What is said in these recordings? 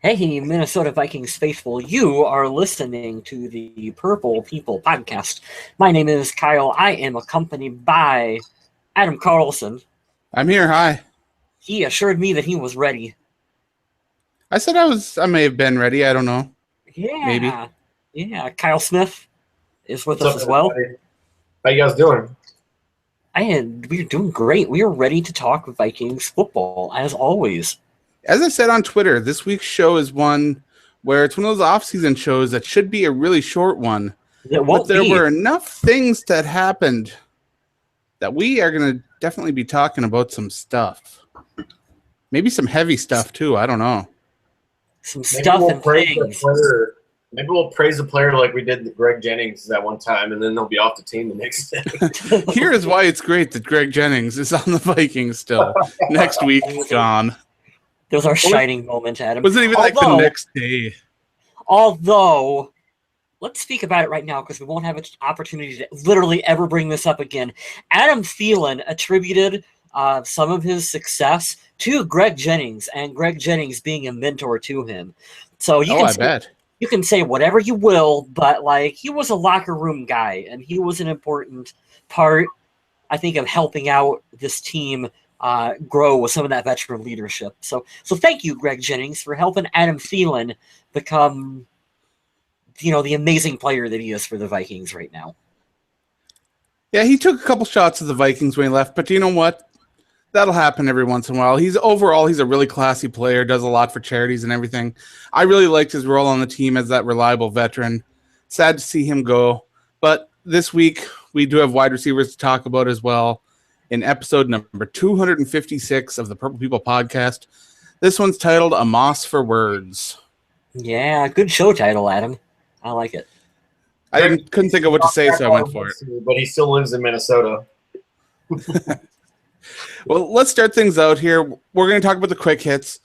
Hey, Minnesota Vikings faithful, you are listening to the Purple People podcast. My name is Kyle. I am accompanied by Adam Carlson. I'm here. Hi. He assured me that he was ready. I said I may have been ready. I don't know. Maybe. Yeah. Kyle Smith is with What's us up, as well. everybody? How you guys doing? And we're doing great. We are ready to talk Vikings football, as always. As I said on Twitter, this week's show is one where it's one of those off-season shows that should be a really short one. But there were enough things that happened that we are going to definitely be talking about some stuff. Maybe some heavy stuff, too. I don't know. Some stuff and things. Maybe we'll praise the player like we did Greg Jennings that one time, and then they'll be off the team the next day. Here is why it's great that Greg Jennings is on the Vikings still. Next week, gone. There's our shining moment, Adam. Was it even like the next day? Although, let's speak about it right now because we won't have an opportunity to literally ever bring this up again. Adam Thielen attributed some of his success to Greg Jennings, and Greg Jennings being a mentor to him. So you can say whatever you will, but like he was a locker room guy, and he was an important part, I think, of helping out this team grow with some of that veteran leadership. So thank you, Greg Jennings, for helping Adam Thielen become, the amazing player that he is for the Vikings right now. Yeah, he took a couple shots at the Vikings when he left, but you know what? That'll happen every once in a while. He's a really classy player, does a lot for charities and everything. I really liked his role on the team as that reliable veteran. Sad to see him go. But this week, we do have wide receivers to talk about as well in episode number 256 of the Purple People podcast. This one's titled A Moss for Words. Yeah, good show title, Adam. I like it. I couldn't think of what to say, so I went for it. But he still lives in Minnesota. Well, let's start things out here. We're going to talk about the quick hits.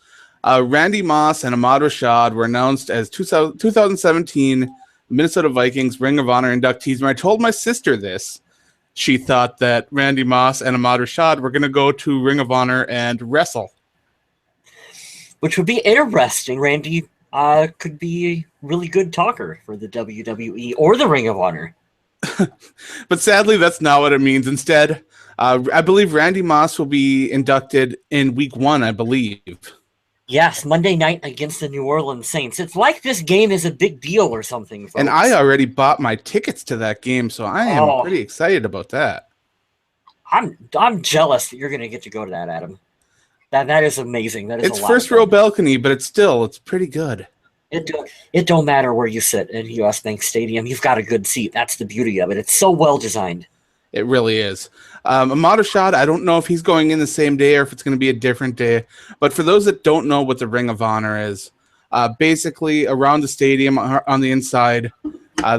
Randy Moss and Ahmad Rashad were announced as 2017 Minnesota Vikings Ring of Honor inductees. When I told my sister this, she thought that Randy Moss and Ahmad Rashad were going to go to Ring of Honor and wrestle. Which would be interesting. Randy could be a really good talker for the WWE or the Ring of Honor. But sadly, that's not what it means. Instead, I believe Randy Moss will be inducted in week 1, I believe. Yes, Monday night against the New Orleans Saints. It's like this game is a big deal or something, folks. And I already bought my tickets to that game, so I am pretty excited about that. I'm jealous that you're going to get to go to that, Adam. That is amazing. That is it's first row balcony, but it's pretty good. It don't matter where you sit in US Bank Stadium. You've got a good seat. That's the beauty of it. It's so well designed. It really is. Ahmad Rashad, I don't know if he's going in the same day or if it's going to be a different day. But for those that don't know what the Ring of Honor is, basically around the stadium on the inside,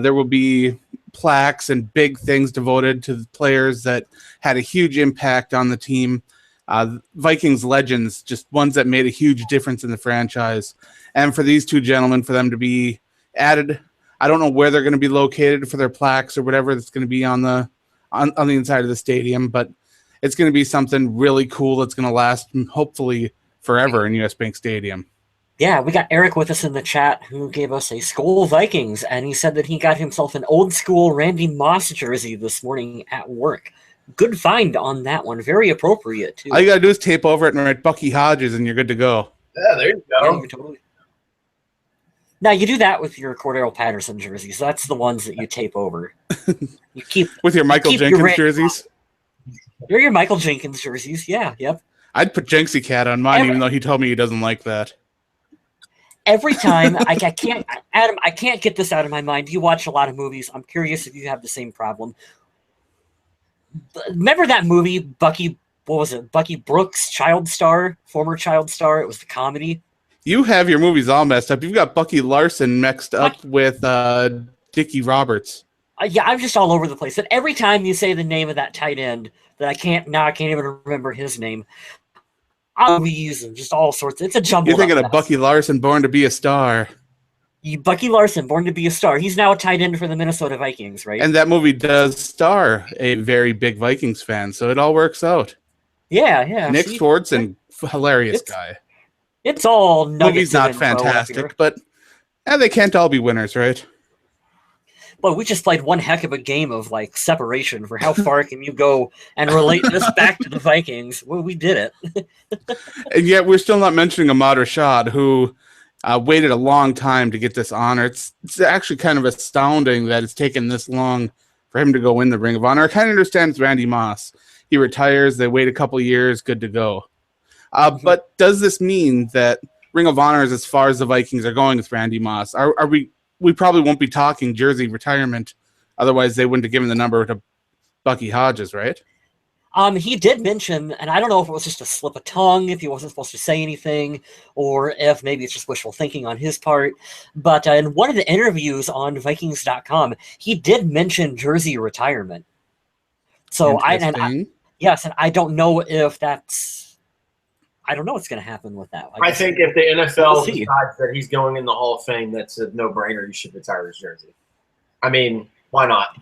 there will be plaques and big things devoted to the players that had a huge impact on the team. Vikings legends, just ones that made a huge difference in the franchise. And for these two gentlemen, for them to be added, I don't know where they're going to be located for their plaques or whatever that's going to be on the inside of the stadium, but it's going to be something really cool that's going to last hopefully forever in US Bank Stadium. Yeah, we got Eric with us in the chat who gave us a Skol Vikings, and he said that he got himself an old school Randy Moss jersey this morning at work. Good find on that one. Very appropriate, too. All you got to do is tape over it and write Bucky Hodges, and you're good to go. Yeah, there you go. Yeah, totally. Now, you do that with your Cordero Patterson jerseys. That's the ones that you tape over. You keep with your Michael Jenkins jerseys? They're your Michael Jenkins jerseys, yeah, yep. I'd put Jenksy Cat on mine, even though he told me he doesn't like that. Every time, I can't, Adam, I can't get this out of my mind. You watch a lot of movies. I'm curious if you have the same problem. Remember that movie, Bucky, what was it? Bucky Brooks, Child Star, former Child Star. It was the comedy. You have your movies all messed up. You've got Bucky Larson mixed up with Dickie Roberts. Yeah, I'm just all over the place. And every time you say the name of that tight end, that I can't even remember his name. I'll be using just all sorts. It's a jumble. You're thinking of Bucky Larson, Born to be a Star. Bucky Larson, Born to be a Star. He's now a tight end for the Minnesota Vikings, right? And that movie does star a very big Vikings fan, so it all works out. Yeah. Nick Swartzen, hilarious guy. It's all nuggets. Movie's not of info up here. fantastic, but they can't all be winners, right? But we just played one heck of a game of like separation for how far can you go and relate this back to the Vikings. Well, we did it. And yet we're still not mentioning Ahmad Rashad, who waited a long time to get this honor. It's actually kind of astounding that it's taken this long for him to go in the Ring of Honor. I kind of understand it's Randy Moss. He retires, they wait a couple years, good to go. But does this mean that Ring of Honor is as far as the Vikings are going with Randy Moss? Are we probably won't be talking jersey retirement. Otherwise, they wouldn't have given the number to Bucky Hodges, right? He did mention, and I don't know if it was just a slip of tongue, if he wasn't supposed to say anything, or if maybe it's just wishful thinking on his part. But in one of the interviews on Vikings.com, he did mention jersey retirement. So yes, and I don't know if that's. I don't know what's going to happen with that. I think if the NFL decides that he's going in the Hall of Fame, that's a no-brainer. You should retire his jersey. I mean, why not?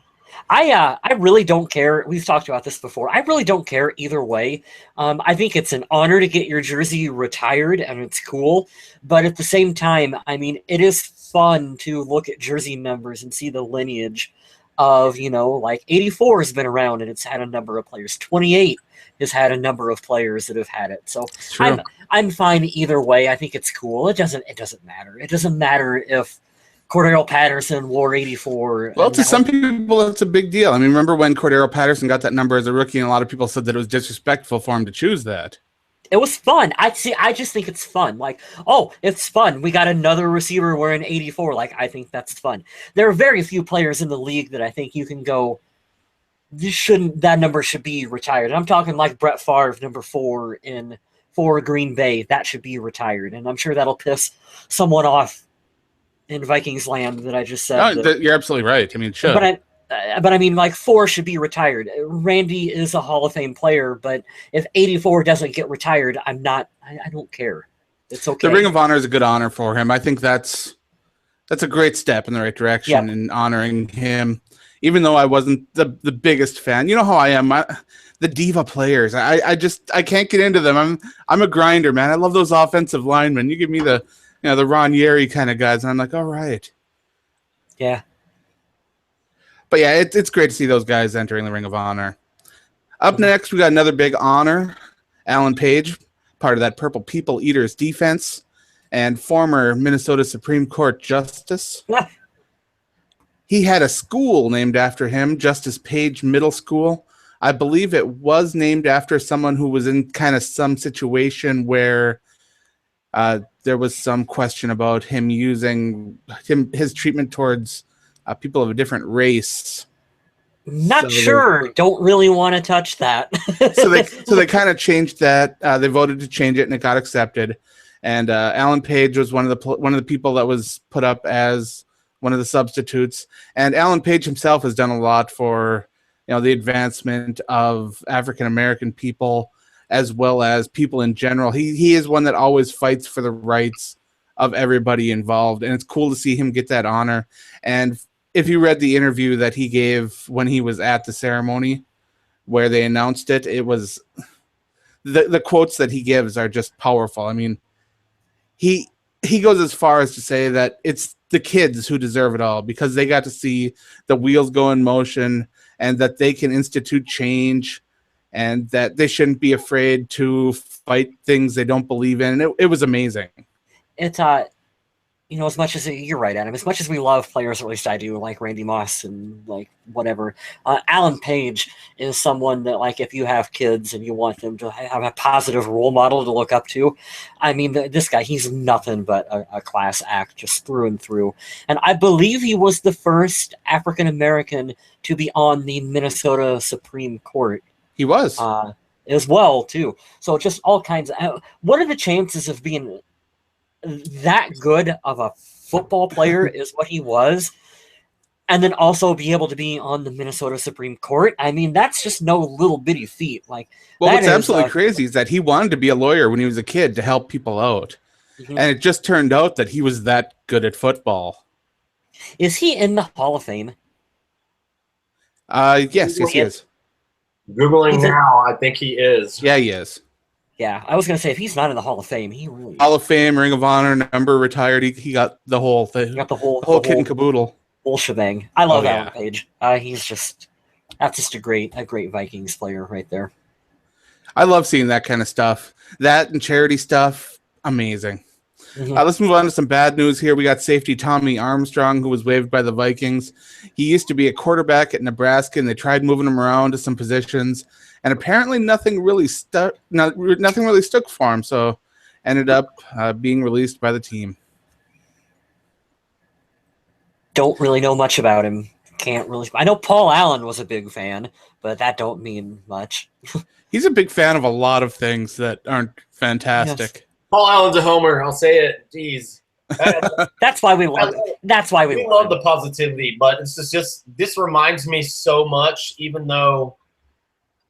I really don't care. We've talked about this before. I really don't care either way. I think it's an honor to get your jersey retired, and it's cool. But at the same time, I mean, it is fun to look at jersey numbers and see the lineage of, like 84 has been around and it's had a number of players. 28 has had a number of players that have had it. So I'm fine either way. I think it's cool. It doesn't matter. It doesn't matter if Cordero Patterson wore 84. Well, to some people, it's a big deal. I mean, remember when Cordero Patterson got that number as a rookie, and a lot of people said that it was disrespectful for him to choose that. It was fun. I just think it's fun. Like, oh, it's fun. We got another receiver wearing 84. Like, I think that's fun. There are very few players in the league that I think you can go, that number should be retired. And I'm talking like Brett Favre, number 4 for Green Bay. That should be retired. And I'm sure that'll piss someone off in Vikings land that I just said. No, you're absolutely right. I mean, it should. But I mean, like 4 should be retired. Randy is a Hall of Fame player, but if 84 doesn't get retired, I don't care. It's okay. The Ring of Honor is a good honor for him. I think that's a great step in the right direction in honoring him. Even though I wasn't the biggest fan, you know how I am. The diva players, I can't get into them. I'm a grinder, man. I love those offensive linemen. You give me the Ron Yeri kind of guys, and I'm like, all right. Yeah. But yeah, it's great to see those guys entering the Ring of Honor. Up next, we got another big honor. Alan Page, part of that Purple People Eaters defense, and former Minnesota Supreme Court Justice. He had a school named after him, Justice Page Middle School. I believe it was named after someone who was in kind of some situation where there was some question about him using his treatment towards people of a different race. Not sure. Don't really want to touch that. so they kind of changed that. They voted to change it, and it got accepted. And Alan Page was one of the people that was put up as one of the substitutes. And Alan Page himself has done a lot for the advancement of African American people as well as people in general. He is one that always fights for the rights of everybody involved, and it's cool to see him get that honor. And if you read the interview that he gave when he was at the ceremony where they announced it, it was the quotes that he gives are just powerful. I mean, he goes as far as to say that it's the kids who deserve it all because they got to see the wheels go in motion and that they can institute change and that they shouldn't be afraid to fight things they don't believe in. And it was amazing. It's as much as you're right, Adam, as much as we love players, or at least I do, like Randy Moss and like whatever, Alan Page is someone that, like, if you have kids and you want them to have a positive role model to look up to, I mean, this guy, he's nothing but a class act just through and through. And I believe he was the first African-American to be on the Minnesota Supreme Court. He was. As well, too. So just all kinds of... What are the chances of being that good of a football player is what he was, and then also be able to be on the Minnesota Supreme Court? I mean, that's just no little bitty feat. Like, well, what's absolutely crazy is that he wanted to be a lawyer when he was a kid to help people out. Mm-hmm. And it just turned out that he was that good at football. Is he in the Hall of Fame? Yes, he is. Googling now, I think he is. Yeah, he is. Yeah, I was going to say, if he's not in the Hall of Fame, he really Hall of Fame, Ring of Honor, number retired. He got the whole thing, got the whole kit and caboodle. Whole shebang. I love Oh, Alan yeah. Page. That's just a great Vikings player right there. I love seeing that kind of stuff. That and charity stuff, amazing. Mhm. Let's move on to some bad news here. We got safety Tommy Armstrong, who was waived by the Vikings. He used to be a quarterback at Nebraska, and they tried moving him around to some positions, and apparently nothing really stuck for him. So ended up being released by the team. Don't really know much about him. Can't really. I know Paul Allen was a big fan, but that don't mean much. He's a big fan of a lot of things that aren't fantastic. Yes. Paul Allen's a homer. I'll say it. Jeez. That's why we love it. That's why we love the positivity, but it's just this reminds me so much, even though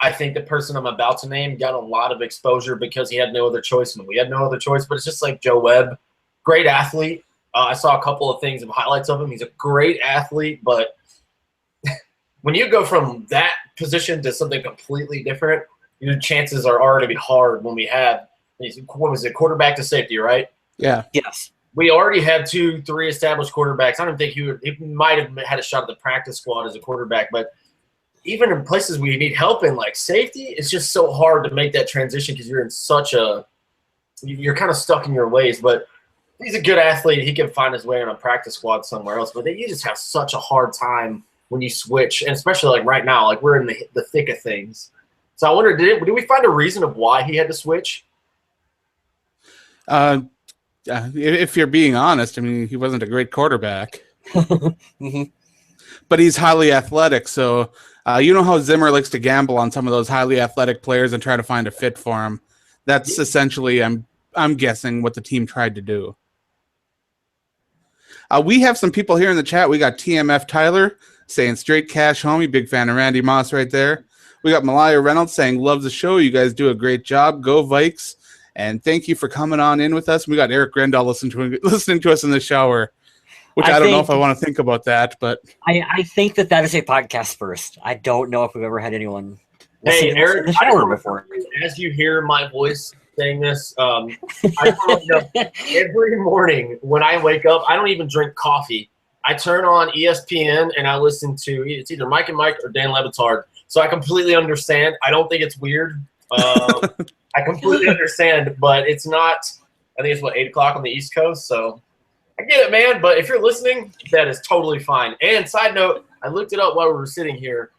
I think the person I'm about to name got a lot of exposure because he had no other choice and we had no other choice, but it's just like Joe Webb, great athlete. I saw a couple of things of highlights of him. He's a great athlete, but when you go from that position to something completely different, your chances are already hard when we had, what was it, quarterback to safety, right? Yeah. Yes. We already had 2-3 established quarterbacks. I don't think he might have had a shot at the practice squad as a quarterback, but even in places we need help in, like safety, it's just so hard to make that transition because you're in you're kind of stuck in your ways. But he's a good athlete. He can find his way on a practice squad somewhere else. But you just have such a hard time when you switch, and especially like right now, like we're in the thick of things. So I wonder, did we find a reason of why he had to switch? If you're being honest, I mean, he wasn't a great quarterback. Mm-hmm. But he's highly athletic, so you know how Zimmer likes to gamble on some of those highly athletic players and try to find a fit for him. That's essentially, I'm guessing, what the team tried to do. We have some people here in the chat. We got TMF Tyler saying straight cash homie, big fan of Randy Moss right there. We got Malaya Reynolds saying love the show. You guys do a great job. Go Vikes. And thank you for coming on in with us. We got Eric Grendel listening to us in the shower, which I don't know if I want to think about that, but I think that is a podcast first. I don't know if we've ever had anyone Hey, Eric, in the shower before. As you hear my voice saying this, I every morning when I wake up, I don't even drink coffee. I turn on ESPN and I listen to it's either Mike and Mike or Dan Le Batard. So I completely understand. I don't think it's weird. I completely understand, but it's not. I think it's 8 o'clock on the East Coast, so I get it, man. But if you're listening, that is totally fine. And side note, I looked it up while we were sitting here.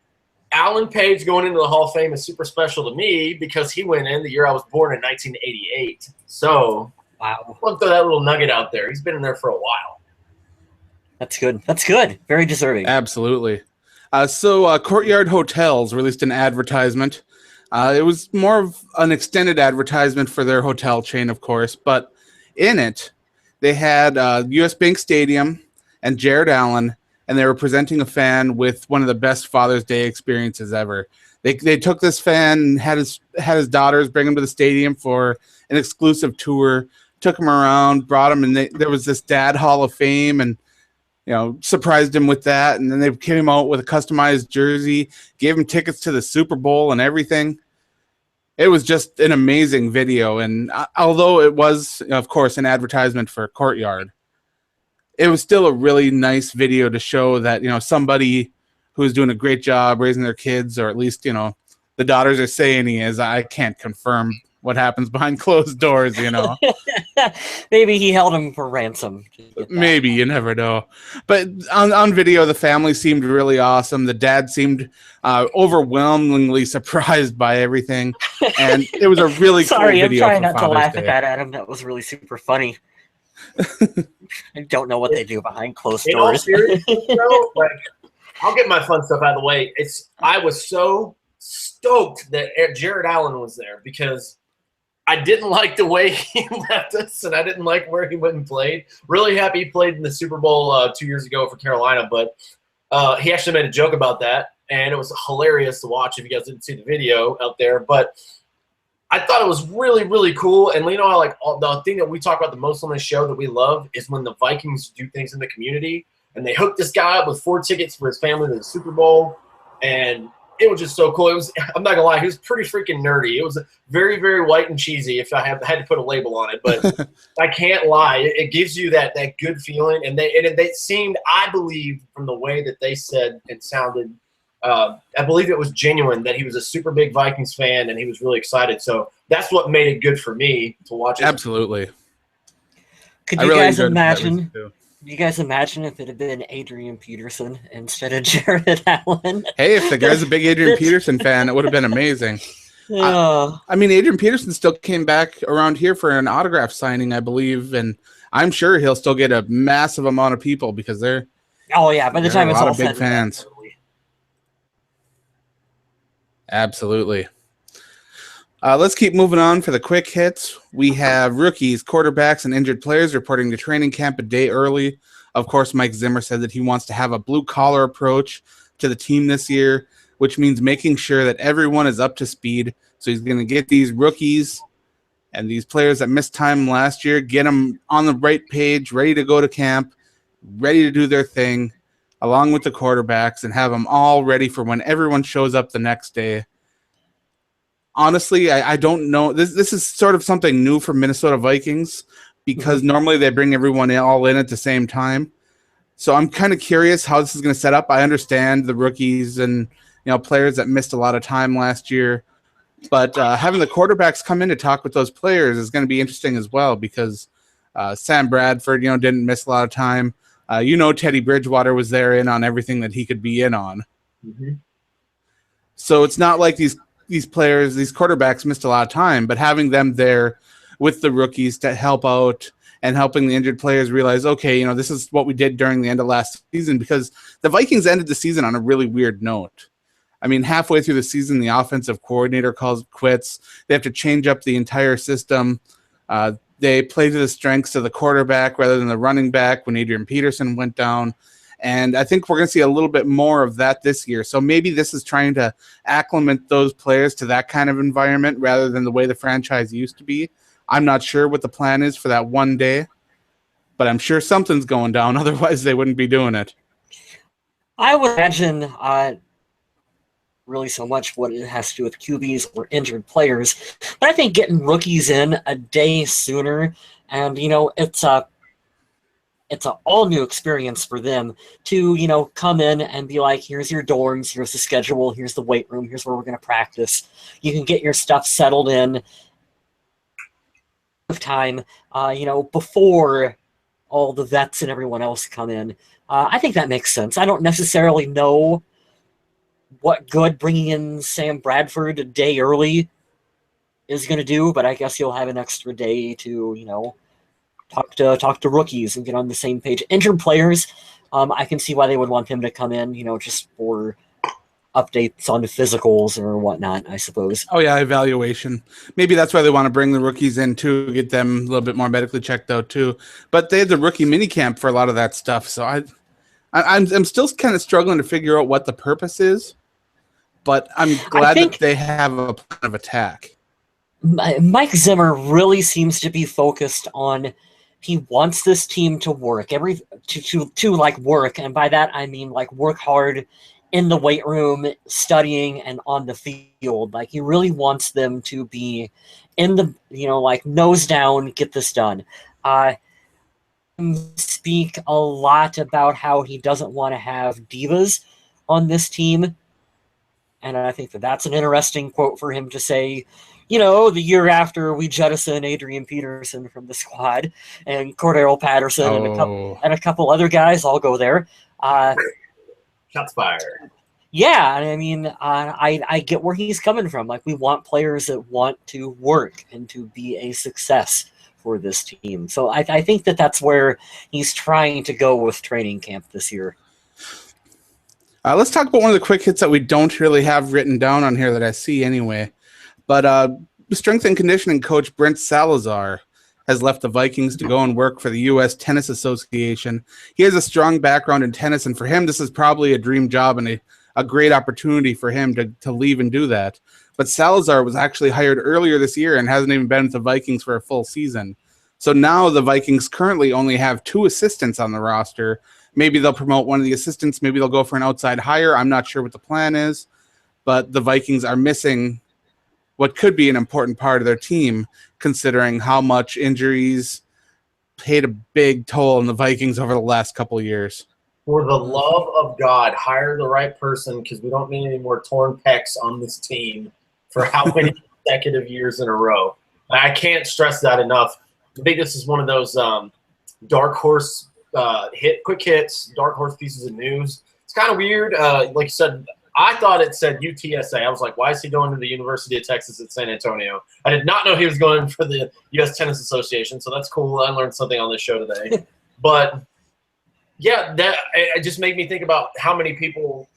Alan Page going into the Hall of Fame is super special to me because he went in the year I was born in 1988. So, wow, I'll throw that little nugget out there. He's been in there for a while. That's good. That's good. Very deserving. Absolutely. So Courtyard Hotels released an advertisement. It was more of an extended advertisement for their hotel chain, of course, but in it, they had U.S. Bank Stadium and Jared Allen, and they were presenting a fan with one of the best Father's Day experiences ever. They took this fan and had his daughters bring him to the stadium for an exclusive tour, took him around, brought him, and there was this Dad Hall of Fame, and surprised him with that, and then they came out with a customized jersey, gave him tickets to the Super Bowl and everything. It was just an amazing video, and although it was, of course, an advertisement for Courtyard, it was still a really nice video to show that, somebody who's doing a great job raising their kids, or at least, the daughters are saying he is. I can't confirm what happens behind closed doors, Maybe he held him for ransom. Maybe, you never know. But on video, the family seemed really awesome. The dad seemed overwhelmingly surprised by everything. And it was a really cool video. I'm trying not to Father's laugh Day. at that, Adam. That was really super funny. I don't know what they do behind closed In all doors. seriousness, though, I'll get my fun stuff out of the way. I was so stoked that Jared Allen was there because I didn't like the way he left us, and I didn't like where he went and played. Really happy he played in the Super Bowl 2 years ago for Carolina, but he actually made a joke about that, and it was hilarious to watch if you guys didn't see the video out there. But I thought it was really, really cool. And the thing that we talk about the most on this show that we love is when the Vikings do things in the community, and they hook this guy up with 4 tickets for his family to the Super Bowl, and it was just so cool. It was, I'm not gonna lie, he was pretty freaking nerdy. It was very, very white and cheesy if I had to put a label on it, but I can't lie. It gives you that good feeling, and they seemed, I believe, from the way that they said it sounded, I believe it was genuine that he was a super big Vikings fan and he was really excited. So that's what made it good for me to watch it. Absolutely. Could you guys imagine? You guys imagine if it had been Adrian Peterson instead of Jared Allen? Hey, if the guy's a big Adrian Peterson fan, it would have been amazing. Yeah. I mean, Adrian Peterson still came back around here for an autograph signing, I believe, and I'm sure he'll still get a massive amount of people because they're by the time it's all big fans. Absolutely. Let's keep moving on for the quick hits. We have rookies, quarterbacks, and injured players reporting to training camp a day early. Of course, Mike Zimmer said that he wants to have a blue-collar approach to the team this year, which means making sure that everyone is up to speed. So he's going to get these rookies and these players that missed time last year, get them on the right page, ready to go to camp, ready to do their thing, along with the quarterbacks, and have them all ready for when everyone shows up the next day. Honestly, I don't know. This is sort of something new for Minnesota Vikings because normally they bring everyone all in at the same time. So I'm kind of curious how this is going to set up. I understand the rookies and players that missed a lot of time last year, but having the quarterbacks come in to talk with those players is going to be interesting as well because Sam Bradford, didn't miss a lot of time. Teddy Bridgewater was there in on everything that he could be in on. Mm-hmm. So it's not like these players, these quarterbacks missed a lot of time, but having them there with the rookies to help out and helping the injured players realize, okay, this is what we did during the end of last season because the Vikings ended the season on a really weird note. I mean, halfway through the season, the offensive coordinator calls quits. They have to change up the entire system. They play to the strengths of the quarterback rather than the running back when Adrian Peterson went down. And I think we're going to see a little bit more of that this year. So maybe this is trying to acclimate those players to that kind of environment rather than the way the franchise used to be. I'm not sure what the plan is for that one day, but I'm sure something's going down. Otherwise, they wouldn't be doing it. I would imagine really so much what it has to do with QBs or injured players. But I think getting rookies in a day sooner, and, it's an all-new experience for them to, come in and be like, here's your dorms, here's the schedule, here's the weight room, here's where we're going to practice. You can get your stuff settled in time, before all the vets and everyone else come in. I think that makes sense. I don't necessarily know what good bringing in Sam Bradford a day early is going to do, but I guess you'll have an extra day to, talk to rookies and get on the same page. Injured players, I can see why they would want him to come in, just for updates on the physicals or whatnot, I suppose. Oh, yeah, evaluation. Maybe that's why they want to bring the rookies in, too, get them a little bit more medically checked out, too. But they had the rookie minicamp for a lot of that stuff, so I'm still kind of struggling to figure out what the purpose is, but I'm glad that they have a plan of attack. Mike Zimmer really seems to be focused on he wants this team to work to work, and by that I mean work hard in the weight room, studying, and on the field. He really wants them to be in the nose down, get this done. Speak a lot about how he doesn't want to have divas on this team, and I think that's an interesting quote for him to say. The year after we jettison Adrian Peterson from the squad and Cordero Patterson and a couple other guys, I'll go there. Shots fired. Yeah, I mean, I get where he's coming from. We want players that want to work and to be a success for this team. So I think that's where he's trying to go with training camp this year. Let's talk about one of the quick hits that we don't really have written down on here that I see anyway. But strength and conditioning coach Brent Salazar has left the Vikings to go and work for the U.S. Tennis Association. He has a strong background in tennis, and for him, this is probably a dream job and a great opportunity for him to leave and do that. But Salazar was actually hired earlier this year and hasn't even been with the Vikings for a full season. So now the Vikings currently only have 2 assistants on the roster. Maybe they'll promote one of the assistants. Maybe they'll go for an outside hire. I'm not sure what the plan is. but the Vikings are missing what could be an important part of their team, considering how much injuries paid a big toll on the Vikings over the last couple of years. For the love of God, hire the right person, because we don't need any more torn pecs on this team for how many consecutive years in a row. I can't stress that enough. I think this is one of those dark horse quick hits, dark horse pieces of news. It's kind of weird. Like you said, I thought it said UTSA. I was like, why is he going to the University of Texas at San Antonio? I did not know he was going for the U.S. Tennis Association, so that's cool. I learned something on this show today. But, yeah, it just made me think about how many people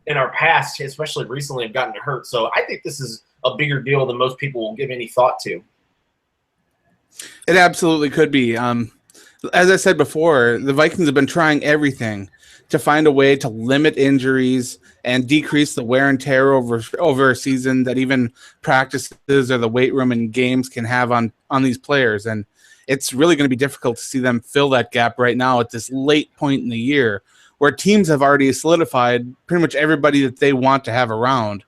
in our past, especially recently, have gotten hurt. So I think this is a bigger deal than most people will give any thought to. It absolutely could be. As I said before, the Vikings have been trying everything to find a way to limit injuries and decrease the wear and tear over a season that even practices or the weight room and games can have on these players. And it's really going to be difficult to see them fill that gap right now at this late point in the year where teams have already solidified pretty much everybody that they want to have around.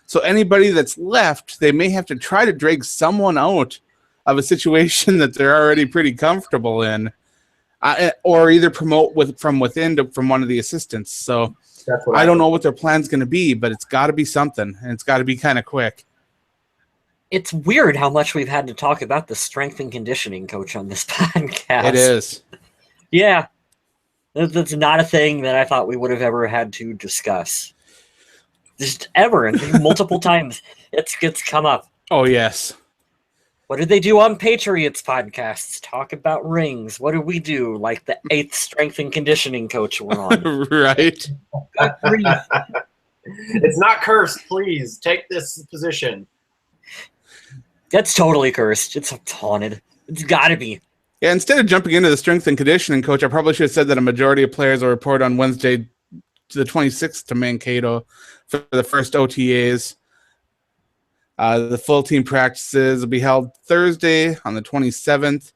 So anybody that's left, they may have to try to drag someone out of a situation that they're already pretty comfortable in. Or either promote from within from one of the assistants. So I don't know what their plan's going to be, but it's got to be something, and it's got to be kind of quick. It's weird how much we've had to talk about the strength and conditioning coach on this podcast. It is. Yeah. That's not a thing that I thought we would have ever had to discuss. Just ever, and multiple times it's come up. Oh, yes. What did they do on Patriots podcasts? Talk about rings. What did we do? Like the 8th strength and conditioning coach we're on. Right. It's not cursed. Please take this position. That's totally cursed. It's haunted. It's got to be. Yeah, instead of jumping into the strength and conditioning coach, I probably should have said that a majority of players will report on Wednesday the 26th to Mankato for the first OTAs. The full team practices will be held Thursday on the 27th.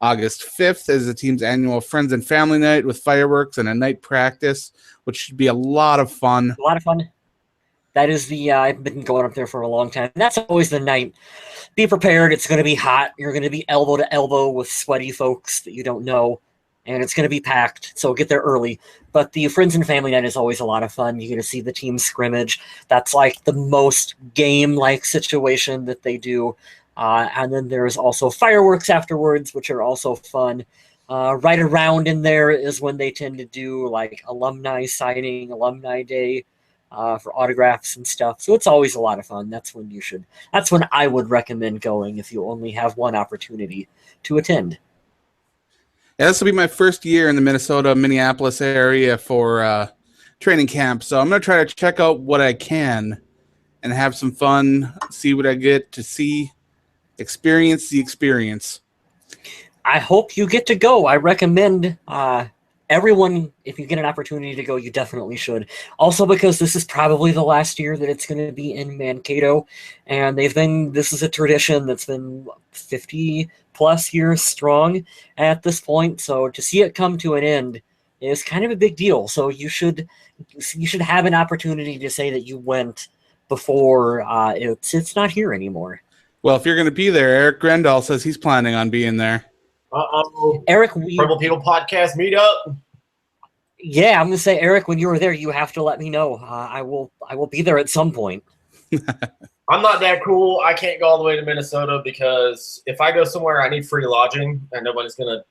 August 5th is the team's annual Friends and Family Night with fireworks and a night practice, which should be a lot of fun. A lot of fun. That is I've been going up there for a long time. That's always the night. Be prepared. It's going to be hot. You're going to be elbow to elbow with sweaty folks that you don't know. And it's going to be packed, so get there early. But the Friends and Family Night is always a lot of fun. You get to see the team scrimmage. That's like the most game-like situation that they do. And then there's also fireworks afterwards, which are also fun. Right around in there is when they tend to do like alumni signing, alumni day for autographs and stuff. So it's always a lot of fun. That's when I would recommend going if you only have one opportunity to attend. Yeah, this will be my first year in the Minnesota-Minneapolis area for training camp. So I'm going to try to check out what I can and have some fun, see what I get to see, experience the experience. I hope you get to go. I recommend everyone, if you get an opportunity to go, you definitely should. Also because this is probably the last year that it's going to be in Mankato. And this is a tradition that's been 50 plus years strong at this point, so to see it come to an end is kind of a big deal. So you should have an opportunity to say that you went before it's not here anymore. Well, if you're going to be there, Eric Grendel says he's planning on being there. Eric, Purple People Podcast meetup. Yeah, I'm going to say, Eric, when you were there, you have to let me know. I will be there at some point. I'm not that cool. I can't go all the way to Minnesota because if I go somewhere, I need free lodging, and nobody's going to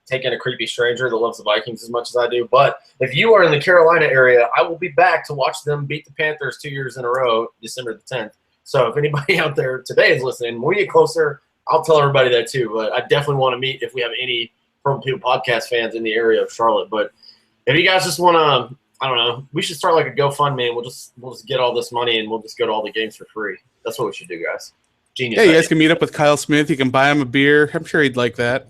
take in a creepy stranger that loves the Vikings as much as I do. But if you are in the Carolina area, I will be back to watch them beat the Panthers 2 years in a row, December the 10th. So if anybody out there today is listening, when we get closer, I'll tell everybody that too. But I definitely want to meet if we have any Purple People Podcast fans in the area of Charlotte. But if you guys just want to, I don't know, we should start like a GoFundMe, and we'll just get all this money and we'll just go to all the games for free. That's what we should do, guys. Genius. Yeah, you guys can meet up with Kyle Smith. You can buy him a beer. I'm sure he'd like that.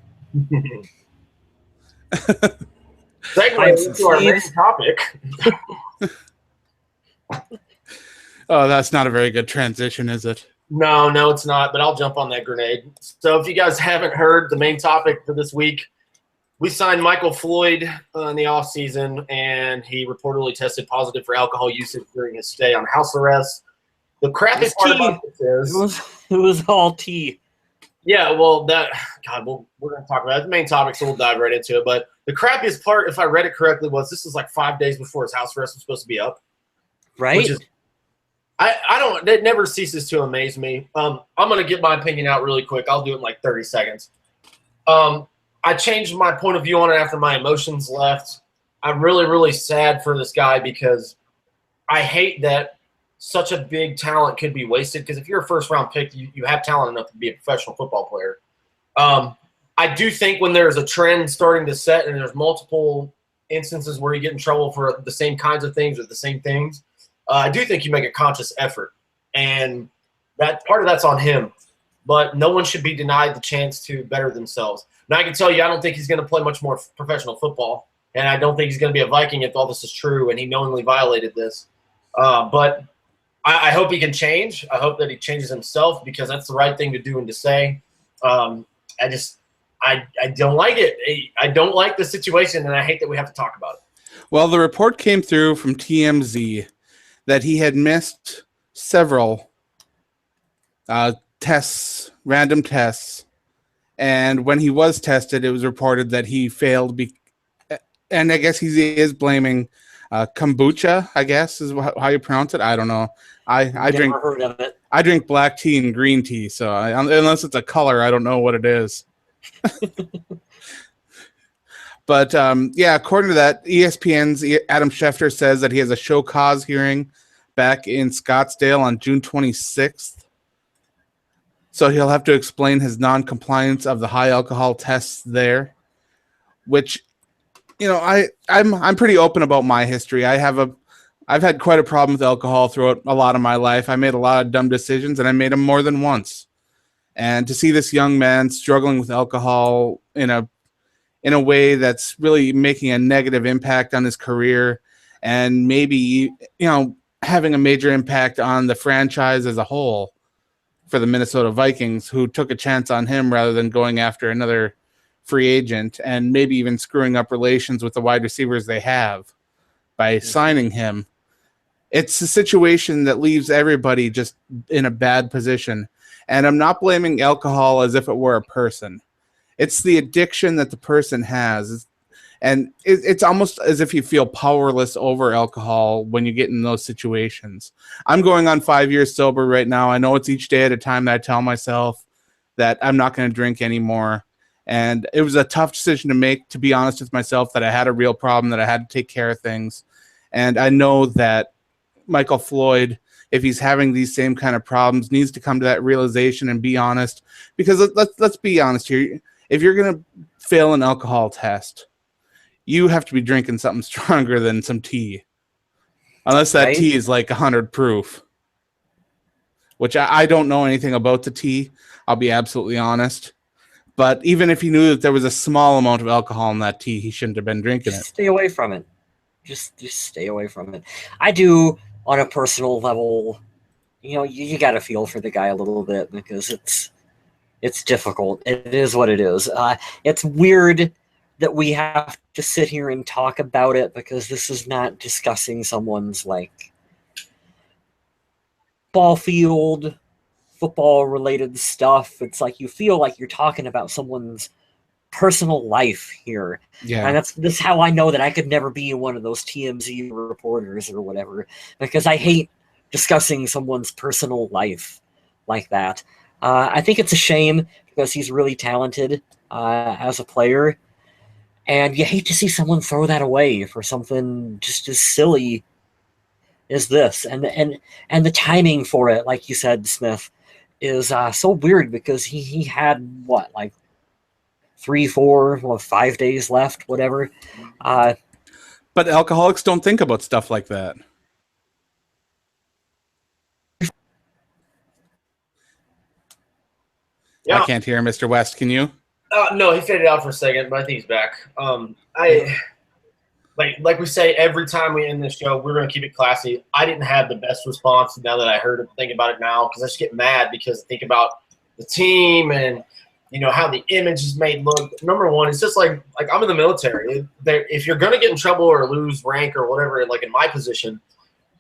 Segue to our main topic. Oh, that's not a very good transition, is it? No, it's not, but I'll jump on that grenade. So if you guys haven't heard, the main topic for this week, we signed Michael Floyd in the offseason, and he reportedly tested positive for alcohol usage during his stay on house arrest. The crappy part about this is it was all tea. Yeah, well, we're going to talk about it. The main topic, so we'll dive right into it. But the crappiest part, if I read it correctly, was this is like 5 days before his house arrest was supposed to be up. Right. Which is, it never ceases to amaze me. I'm going to get my opinion out really quick. I'll do it in like 30 seconds. I changed my point of view on it after my emotions left. I'm really, really sad for this guy because I hate that such a big talent could be wasted, because if you're a first-round pick, you have talent enough to be a professional football player. I do think when there's a trend starting to set and there's multiple instances where you get in trouble for the same kinds of things or the same things, I do think you make a conscious effort. And that part of that's on him. But no one should be denied the chance to better themselves. Now, I can tell you I don't think he's going to play much more professional football, and I don't think he's going to be a Viking if all this is true and he knowingly violated this. But I hope he can change. I hope that he changes himself, because that's the right thing to do and to say. I don't like it. I don't like the situation, and I hate that we have to talk about it. Well, the report came through from TMZ that he had missed several tests, random tests, and when he was tested, it was reported that he failed. And I guess he is blaming kombucha, I guess is how you pronounce it. I don't know. I drink. Heard of it. I drink black tea and green tea, so unless it's a color, I don't know what it is. But yeah, according to that, ESPN's Adam Schefter says that he has a show cause hearing back in Scottsdale on June 26th. So he'll have to explain his non-compliance of the high alcohol tests there, which, you know, I'm pretty open about my history. I've had quite a problem with alcohol throughout a lot of my life. I made a lot of dumb decisions, and I made them more than once. And to see this young man struggling with alcohol in a way that's really making a negative impact on his career, and maybe, you know, having a major impact on the franchise as a whole for the Minnesota Vikings, who took a chance on him rather than going after another free agent, and maybe even screwing up relations with the wide receivers they have by signing him. It's a situation that leaves everybody just in a bad position. And I'm not blaming alcohol as if it were a person. It's the addiction that the person has. And it's almost as if you feel powerless over alcohol when you get in those situations. I'm going on 5 years sober right now. I know it's each day at a time that I tell myself that I'm not going to drink anymore. And it was a tough decision to make, to be honest with myself, that I had a real problem, that I had to take care of things. And I know that Michael Floyd, if he's having these same kind of problems, needs to come to that realization and be honest. Because let's be honest here. If you're going to fail an alcohol test, you have to be drinking something stronger than some tea. Unless that tea is like 100 proof. Which I don't know anything about the tea. I'll be absolutely honest. But even if he knew that there was a small amount of alcohol in that tea, he shouldn't have been drinking it. Stay away from it. Just stay away from it. I do, on a personal level, you know, you got to feel for the guy a little bit, because it's difficult. It is what it is. It's weird that we have to sit here and talk about it, because this is not discussing someone's like ball field, football related stuff. It's like you feel like you're talking about someone's personal life here. Yeah. And that's how I know that I could never be one of those TMZ reporters or whatever, because I hate discussing someone's personal life like that. I think it's a shame, because he's really talented as a player, and you hate to see someone throw that away for something just as silly as this. And the timing for it, like you said, Smith, is so weird, because he had what, like 3, 4, 5 days left, whatever. But alcoholics don't think about stuff like that. Yeah. I can't hear Mr. West. Can you? No, he faded out for a second, but I think he's back. Like we say every time we end this show, we're going to keep it classy. I didn't have the best response now that I heard it, think about it now, because I just get mad because I think about the team and, you know, how the image is made look. Number one, it's just like I'm in the military. If you're going to get in trouble or lose rank or whatever, like in my position,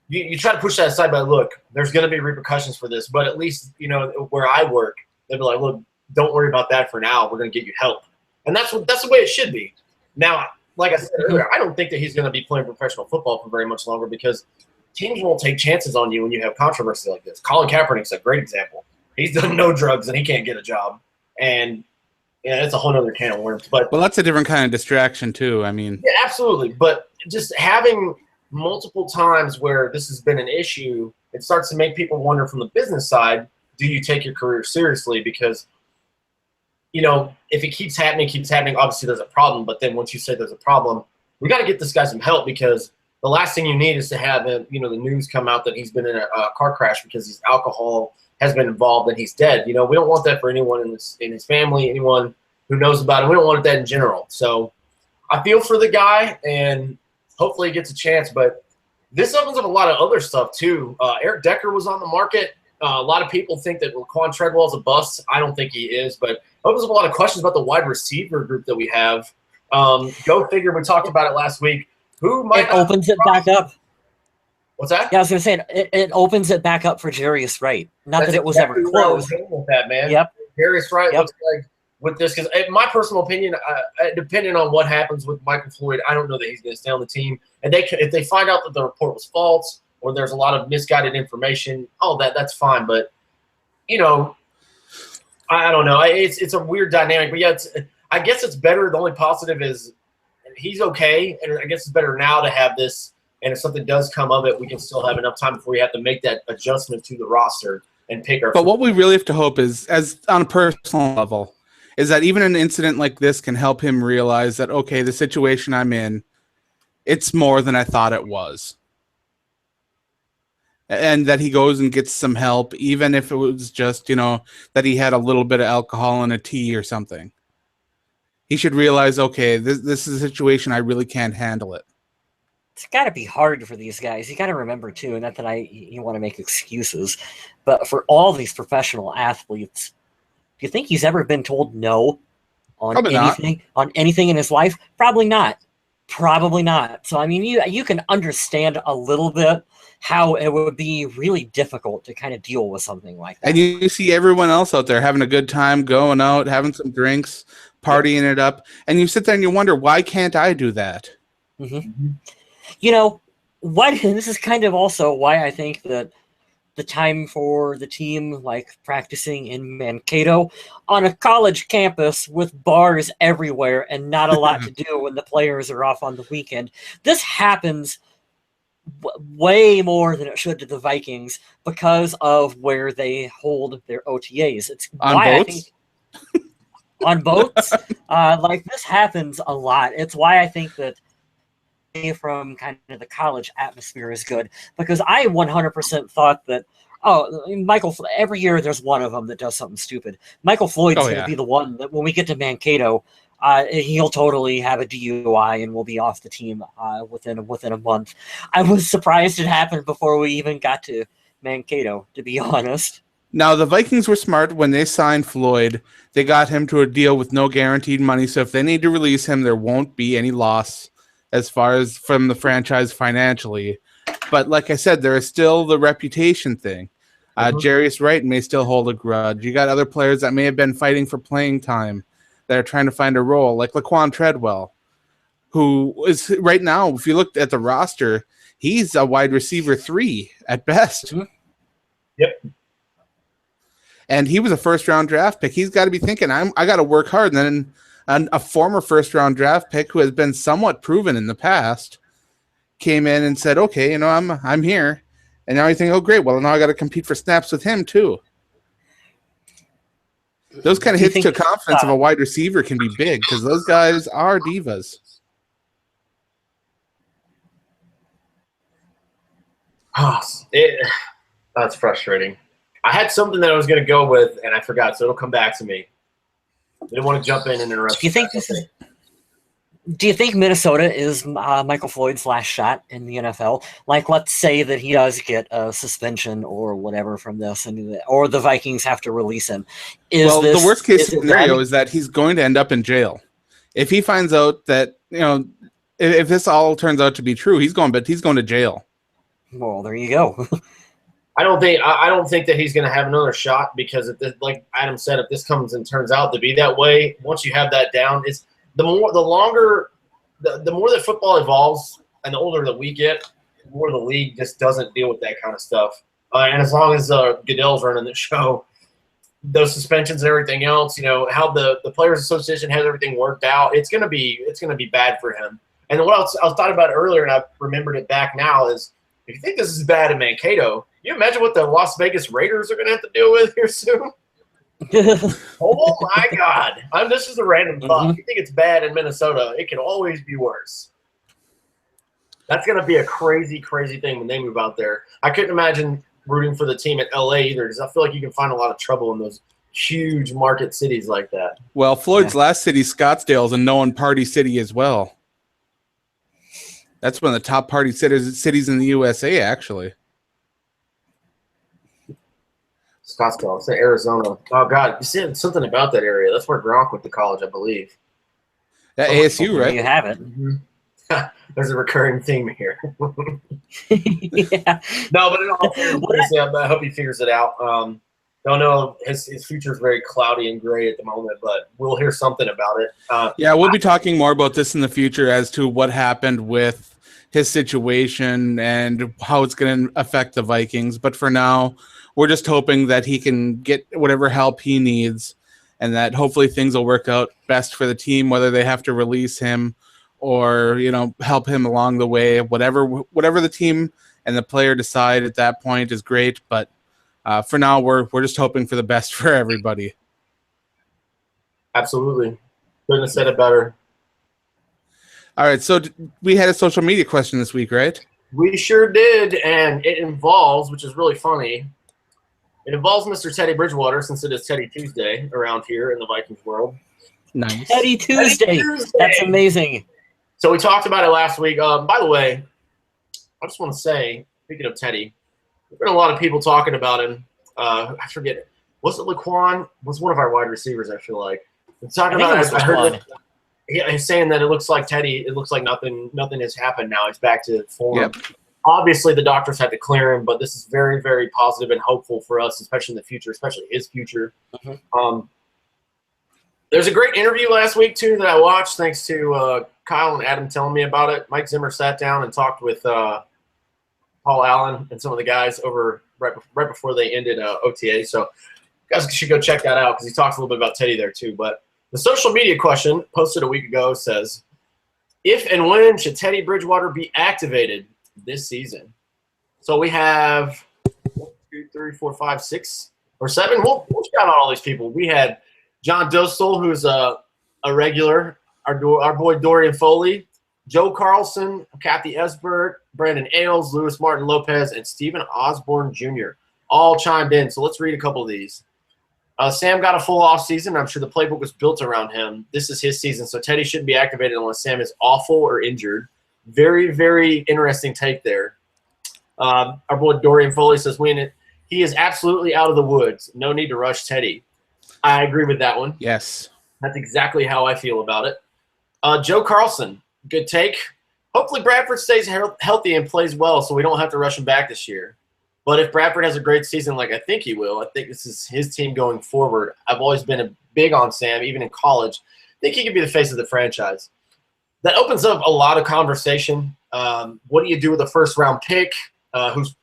you try to push that aside, but look, there's going to be repercussions for this. But at least, you know, where I work, they'll be like, look, don't worry about that for now. We're going to get you help. And that's the way it should be. Now, like I said earlier, I don't think that he's going to be playing professional football for very much longer because teams won't take chances on you when you have controversy like this. Colin Kaepernick's a great example. He's done no drugs and he can't get a job. And yeah, it's a whole other can of worms. But well, that's a different kind of distraction too. I mean, yeah, absolutely. But just having multiple times where this has been an issue, it starts to make people wonder from the business side, do you take your career seriously? Because, you know, if it keeps happening, obviously there's a problem. But then once you say there's a problem, we got to get this guy some help because the last thing you need is to have him, you know, the news come out that he's been in a car crash because his alcohol has been involved and he's dead. You know, we don't want that for anyone in his family, anyone who knows about it. We don't want that in general. So I feel for the guy and hopefully he gets a chance. But this opens up a lot of other stuff too. Eric Decker was on the market. A lot of people think that Laquan Treadwell is a bust. I don't think he is, but it opens up a lot of questions about the wide receiver group that we have. Go figure. We talked about it last week. Who might it opens it back up. What's that? Yeah, I was going to say it opens it back up for Jarius Wright. Not That's that it was exactly ever where I closed. was going with that, man. Yep. Jarius Wright Yep. looks like with this because, in my personal opinion, depending on what happens with Michael Floyd, I don't know that he's going to stay on the team. And if they find out that the report was false or there's a lot of misguided information, that's fine. But you know, I don't know. It's a weird dynamic. But yeah, I guess it's better. The only positive is he's okay, and I guess it's better now to have this. And if something does come of it, we can still have enough time before we have to make that adjustment to the roster and pick our. But what we really have to hope is, as on a personal level, is that even an incident like this can help him realize that, okay, the situation I'm in, it's more than I thought it was. And that he goes and gets some help, even if it was just, you know, that he had a little bit of alcohol in a tea or something. He should realize, okay, this is a situation I really can't handle it. It's got to be hard for these guys. You got to remember too, not that you want to make excuses, but for all these professional athletes, do you think he's ever been told no on anything in his life? Probably not. Probably not. So I mean, you can understand a little bit how it would be really difficult to kind of deal with something like that. And you see everyone else out there having a good time, going out, having some drinks, partying it up, and you sit there and you wonder, why can't I do that? Mm-hmm. You know, this is kind of also why I think that the time for the team, like practicing in Mankato on a college campus with bars everywhere and not a lot to do when the players are off on the weekend, this happens way more than it should to the Vikings because of where they hold their OTAs. It's on why boats? I think on boats, like this happens a lot. It's why I think that from kind of the college atmosphere is good, because I 100% thought that Michael, every year there's one of them that does something stupid. Michael Floyd's going to be the one that when we get to Mankato, he'll totally have a DUI and will be off the team within a month. I was surprised it happened before we even got to Mankato, to be honest. Now, the Vikings were smart when they signed Floyd. They got him to a deal with no guaranteed money, so if they need to release him, there won't be any loss as far as from the franchise financially. But like I said, there is still the reputation thing. Jarius Wright may still hold a grudge. You got other players that may have been fighting for playing time that are trying to find a role, like Laquan Treadwell, who is right now, if you look at the roster, he's a wide receiver 3 at best. Mm-hmm. Yep. And he was a first-round draft pick. He's got to be thinking, I got to work hard. And then a former first-round draft pick who has been somewhat proven in the past came in and said, okay, you know, I'm here. And now you think, oh, great. Well, now I got to compete for snaps with him, too. Those kind of hits to confidence of a wide receiver can be big because those guys are divas. That's frustrating. I had something that I was going to go with, and I forgot, so it'll come back to me. I didn't want to jump in and interrupt. Do you think Minnesota is Michael Floyd's last shot in the NFL? Like, let's say that he does get a suspension or whatever from this, or the Vikings have to release him. The worst case scenario is that he's going to end up in jail. If he finds out that, you know, if this all turns out to be true, he's going to jail. Well, there you go. I don't think that he's going to have another shot because like Adam said, if this comes and turns out to be that way, once you have that down, it's the more that football evolves and the older that we get, the more the league just doesn't deal with that kind of stuff. And as long as Goodell's running the show, those suspensions and everything else, how the Players Association has everything worked out, it's gonna be bad for him. And what else I was thought about earlier, and I remembered it back now, is if you think this is bad in Mankato, can you imagine what the Las Vegas Raiders are gonna have to deal with here soon? Oh my God! This is a random thought. If you think it's bad in Minnesota, it can always be worse. That's gonna be a crazy, crazy thing when they move out there. I couldn't imagine rooting for the team at LA either, because I feel like you can find a lot of trouble in those huge market cities like that. Well, Floyd's last city, Scottsdale, is a known party city as well. That's one of the top party cities in the USA, actually. Scottsdale, it's in Arizona. Oh God, you said something about that area. That's where Gronk went to college, I believe. That ASU, right? You have it. There's a recurring theme here. Yeah. No, but in all fairness, I hope he figures it out. Don't know. His future is very cloudy and gray at the moment, but we'll hear something about it. Yeah, we'll be talking more about this in the future as to what happened with his situation and how it's going to affect the Vikings. But for now, we're just hoping that he can get whatever help he needs and that hopefully things will work out best for the team, whether they have to release him or, help him along the way. Whatever the team and the player decide at that point is great. But for now, we're just hoping for the best for everybody. Absolutely. Couldn't have said it better. All right, so we had a social media question this week, right? We sure did, and it involves, which is really funny, it involves Mr. Teddy Bridgewater, since it is Teddy Tuesday around here in the Vikings world. Nice. Teddy Tuesday. That's amazing. So we talked about it last week. By the way, I just want to say, speaking of Teddy, there's been a lot of people talking about him. I forget. Was it Laquan? Was one of our wide receivers, I feel like. Talking about it, I heard he's saying that it looks like Teddy, it looks like nothing has happened now. He's back to form. Yep. Obviously, the doctors had to clear him, but this is very, very positive and hopeful for us, especially in the future, especially his future. There's a great interview last week, too, that I watched, thanks to Kyle and Adam telling me about it. Mike Zimmer sat down and talked with Paul Allen and some of the guys over right before they ended OTA. So you guys should go check that out because he talks a little bit about Teddy there, too. But the social media question posted a week ago says, if and when should Teddy Bridgewater be activated this season? So we have 1, 2, 3, 4, 5, 6, or 7. We'll shout out all these people. We had John Dostal, who's a regular, our boy Dorian Foley, Joe Carlson, Kathy Esbert, Brandon Ailes, Louis Martin Lopez, and Stephen Osborne Jr. all chimed in. So let's read a couple of these. Sam got a full off season. I'm sure the playbook was built around him. This is his season, so Teddy shouldn't be activated unless Sam is awful or injured. Very, very interesting take there. Our boy Dorian Foley says, he is absolutely out of the woods. No need to rush Teddy. I agree with that one. Yes. That's exactly how I feel about it. Joe Carlson, good take. Hopefully Bradford stays healthy and plays well so we don't have to rush him back this year. But if Bradford has a great season like I think he will, I think this is his team going forward. I've always been big on Sam, even in college. I think he could be the face of the franchise. That opens up a lot of conversation. What do you do with a first-round pick who's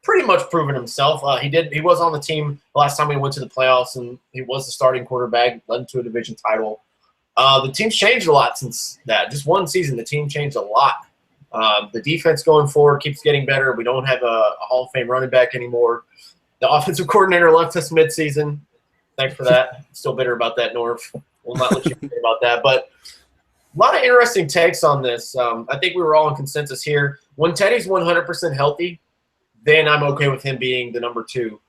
pretty much proven himself? He was on the team the last time we went to the playoffs, and he was the starting quarterback, led to a division title. The team's changed a lot since that. Just one season, the team changed a lot. The defense going forward keeps getting better. We don't have a Hall of Fame running back anymore. The offensive coordinator left us midseason. Thanks for that. Still bitter about that, Norv. We'll not let you forget about that. But a lot of interesting takes on this. I think we were all in consensus here. When Teddy's 100% healthy, then I'm okay with him being the number 2.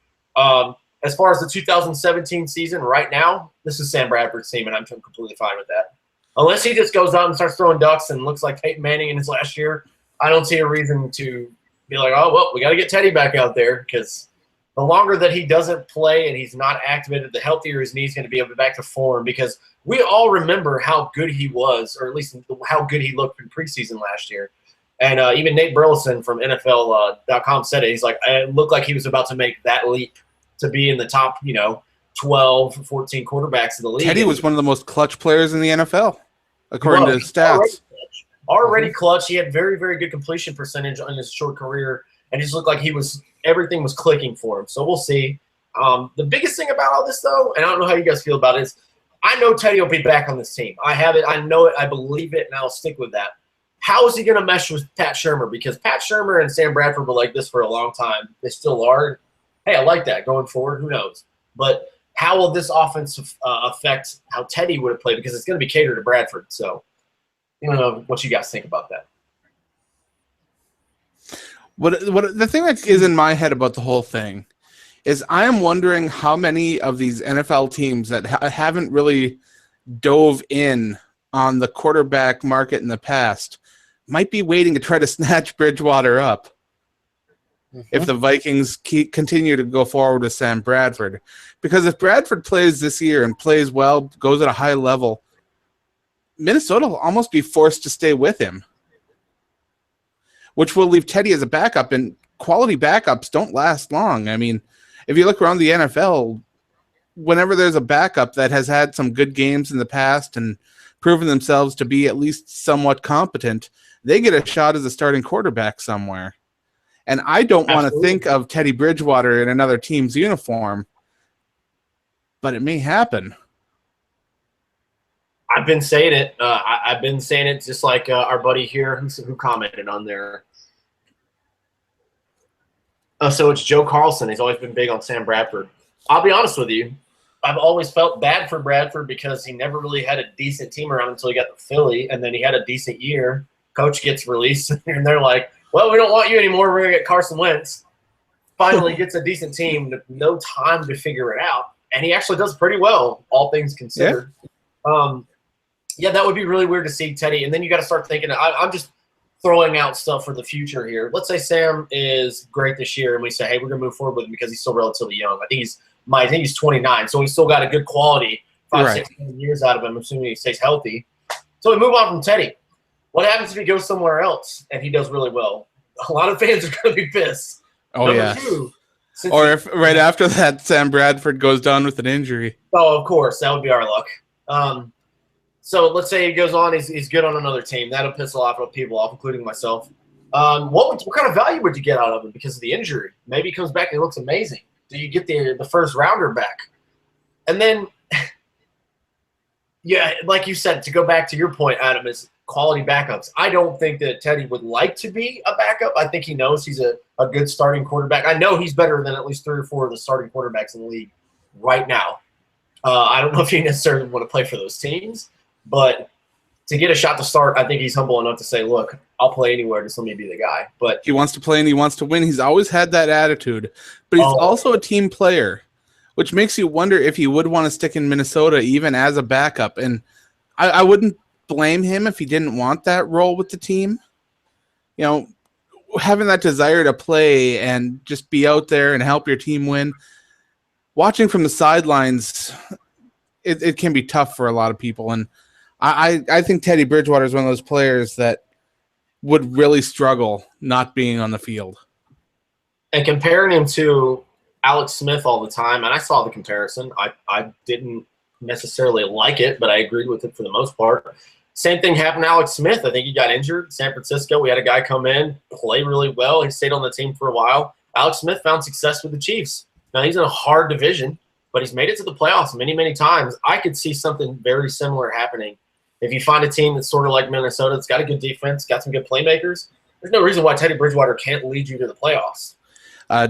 As far as the 2017 season, right now, this is Sam Bradford's team, and I'm completely fine with that. Unless he just goes out and starts throwing ducks and looks like Peyton Manning in his last year, I don't see a reason to be like, oh, well, we got to get Teddy back out there, because the longer that he doesn't play and he's not activated, the healthier his knee's going to be able to back to form, because we all remember how good he was, or at least how good he looked in preseason last year. And even Nate Burleson from NFL.com said it. He's like, it looked like he was about to make that leap to be in the top, 12, 14 quarterbacks in the league. Teddy was one of the most clutch players in the NFL, according to stats. Already clutch. He had very, very good completion percentage on his short career, and he just looked like everything was clicking for him. So we'll see. The biggest thing about all this, though, and I don't know how you guys feel about it, is I know Teddy will be back on this team. I have it. I know it. I believe it, and I'll stick with that. How is he going to mesh with Pat Shurmur? Because Pat Shurmur and Sam Bradford were like this for a long time. They still are. Hey, I like that going forward. Who knows? But how will this offense affect how Teddy would have played? Because it's going to be catered to Bradford. So I don't know what you guys think about that. What the thing that is in my head about the whole thing is I am wondering how many of these NFL teams that haven't really dove in on the quarterback market in the past might be waiting to try to snatch Bridgewater up. If the Vikings continue to go forward with Sam Bradford. Because if Bradford plays this year and plays well, goes at a high level, Minnesota will almost be forced to stay with him, which will leave Teddy as a backup, and quality backups don't last long. I mean, if you look around the NFL, whenever there's a backup that has had some good games in the past and proven themselves to be at least somewhat competent, they get a shot as a starting quarterback somewhere. And I don't want to think of Teddy Bridgewater in another team's uniform, but it may happen. I've been saying it. I've been saying it just like our buddy here who commented on there. So it's Joe Carlson. He's always been big on Sam Bradford. I'll be honest with you. I've always felt bad for Bradford because he never really had a decent team around until he got to Philly, and then he had a decent year. Coach gets released, and they're like, well, we don't want you anymore. We're going to get Carson Wentz. Finally gets a decent team, no time to figure it out. And he actually does pretty well, all things considered. Yeah, that would be really weird to see Teddy. And then you got to start thinking, I'm just throwing out stuff for the future here. Let's say Sam is great this year, and we say, hey, we're going to move forward with him because he's still relatively young. I think he's 29, so he's still got a good quality 6 years out of him, assuming he stays healthy. So we move on from Teddy. What happens if he goes somewhere else and he does really well? A lot of fans are going to be pissed. Oh, yeah. Or if right after that, Sam Bradford goes down with an injury. Oh, of course. That would be our luck. So let's say he goes on, he's good on another team. That'll piss a lot of people off, including myself. What kind of value would you get out of him because of the injury? Maybe he comes back and he looks amazing. Do you get the first rounder back? And then, yeah, like you said, to go back to your point, Adam, is quality backups. I don't think that Teddy would like to be a backup. I think he knows he's a good starting quarterback. I know he's better than at least 3 or 4 of the starting quarterbacks in the league right now. I don't know if he necessarily want to play for those teams, but to get a shot to start, I think he's humble enough to say, look, I'll play anywhere. Just let me be the guy. But he wants to play and he wants to win. He's always had that attitude. But he's also a team player, which makes you wonder if he would want to stick in Minnesota even as a backup. And I wouldn't blame him if he didn't want that role with the team. You know, having that desire to play and just be out there and help your team win. Watching from the sidelines, it can be tough for a lot of people. And I think Teddy Bridgewater is one of those players that would really struggle not being on the field. And comparing him to Alex Smith all the time, and I saw the comparison. I didn't necessarily like it, but I agreed with it for the most part. Same thing happened to Alex Smith. I think he got injured. San Francisco, we had a guy come in, play really well. He stayed on the team for a while. Alex Smith found success with the Chiefs. Now, he's in a hard division, but he's made it to the playoffs many, many times. I could see something very similar happening. If you find a team that's sort of like Minnesota, that's got a good defense, got some good playmakers, there's no reason why Teddy Bridgewater can't lead you to the playoffs.